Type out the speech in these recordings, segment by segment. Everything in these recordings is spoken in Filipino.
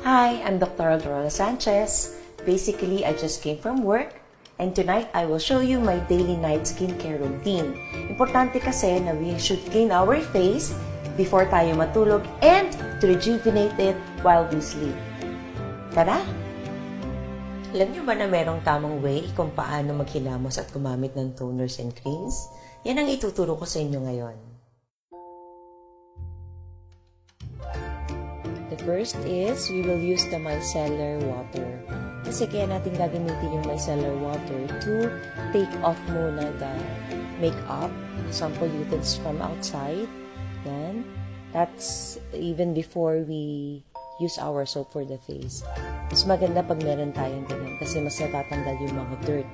Hi, I'm Dr. Aurora Sanchez. Basically, I just came from work and tonight I will show you my daily night skincare routine. Importante kasi na we should clean our face before tayo matulog and to rejuvenate it while we sleep. Tara! Alam niyo ba na merong tamang way kung paano maghilamos at gumamit ng toners and creams? Yan ang ituturo ko sa inyo ngayon. The first is, we will use the micellar water. Kasi kaya natin gagamitin yung micellar water to take off muna the makeup, some pollutants from outside. Yan. That's even before we use our soap for the face. Mas maganda pag meron tayong ganyan kasi mas natatanggal yung mga dirt.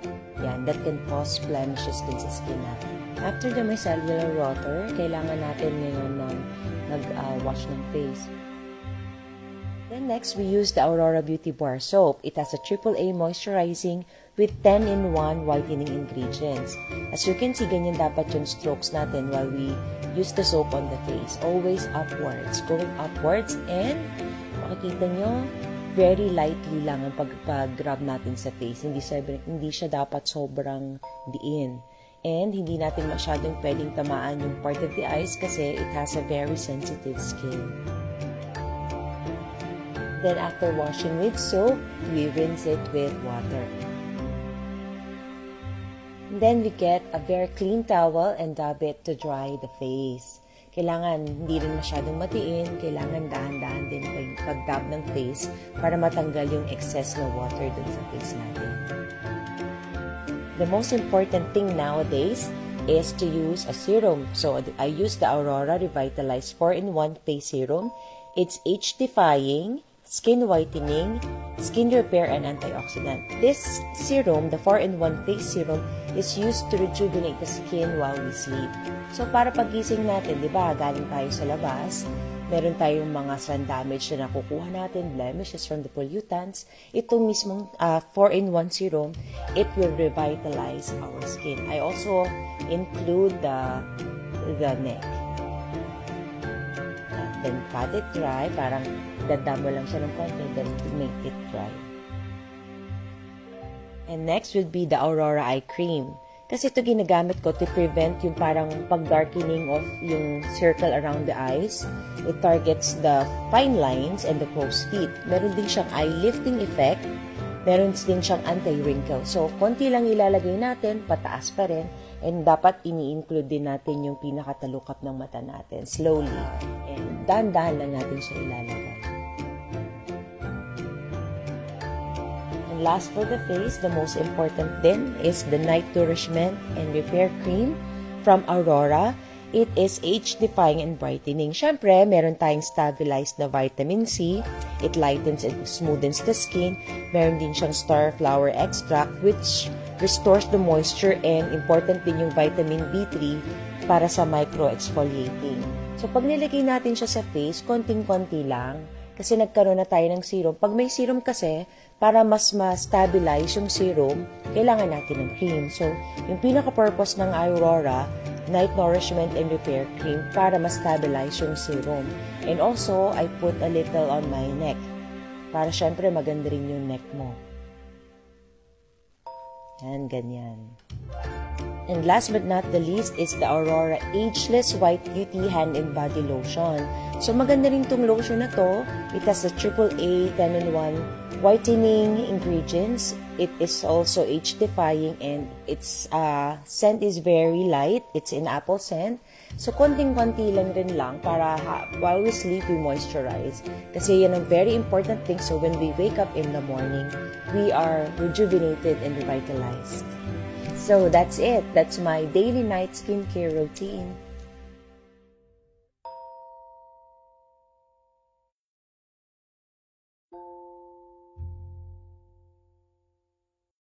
Yan, that can cause blemishes din sa skin natin. After the micellar water, kailangan natin ngayon ng mag-wash ng face. Then next, we use the Aurora Beauty Bar Soap. It has a AAA moisturizing with 10-in-1 whitening ingredients. As you can see, ganyan dapat yung strokes natin while we use the soap on the face. Always upwards, going upwards, and makikita nyo, very lightly lang ang pag-grab natin sa face. Hindi siya dapat sobrang diin. And hindi natin masyadong pwedeng tamaan yung part of the eyes kasi it has a very sensitive skin. Then after washing with soap, we rinse it with water. And then we get a very clean towel and dab it to dry the face. Kailangan hindi rin masyadong matiin, kailangan dahan-dahan din pa yung pag-dab ng face para matanggal yung excess na water dun sa face natin. The most important thing nowadays is to use a serum. So I use the Aurora Revitalize 4-in-1 Face Serum. It's age-defying, skin whitening, skin repair, and antioxidant. This serum, the 4-in-1 face serum, is used to rejuvenate the skin while we sleep. So, para pagising natin, di ba, galing tayo sa labas, meron tayong mga sun damage na nakukuha natin, blemishes from the pollutants. Itong mismong 4-in-1 serum, it will revitalize our skin. I also include the neck. Then pat it dry, parang dadam mo lang siya ng konti, then to make it dry. And next would be the Aurora Eye Cream. Kasi ito ginagamit ko to prevent yung parang pag-darkening of yung circle around the eyes. It targets the fine lines and the crow's feet. Meron din siyang eye-lifting effect. Meron din siyang anti-wrinkle. So, konti lang ilalagay natin, pataas pa rin. And dapat ini-include din natin yung pinakatalukap ng mata natin, slowly. And dahan-dahan lang natin siya ilalagay. And last for the face, the most important din is the Night Nourishment and Repair Cream from Aurora. It is age-defying and brightening. Siyempre, meron tayong stabilized na vitamin C. It lightens and smoothens the skin. Meron din siyang star flower extract which restores the moisture, and important din yung vitamin B3 para sa micro-exfoliating. So, pag nilagay natin siya sa face, konting-konti lang. Kasi nagkaroon na tayo ng serum. Pag may serum kasi, para mas ma-stabilize yung serum, kailangan natin ng cream. So, yung pinaka-purpose ng Aurora, Night Nourishment and Repair Cream, para ma-stabilize yung serum. And also, I put a little on my neck. Para syempre maganda rin yung neck mo. Yan, ganyan. And last but not the least is the Aurora Ageless White Beauty Hand and Body Lotion. So, maganda rin itong lotion na to. It has the AAA 10-in-1 whitening ingredients. It is also age-defying and its scent is very light. It's in apple scent. So, konting-konti lang rin lang para while we sleep, we moisturize. Kasi yan ang very important thing. So, when we wake up in the morning, we are rejuvenated and revitalized. So, that's it. That's my daily night skincare routine.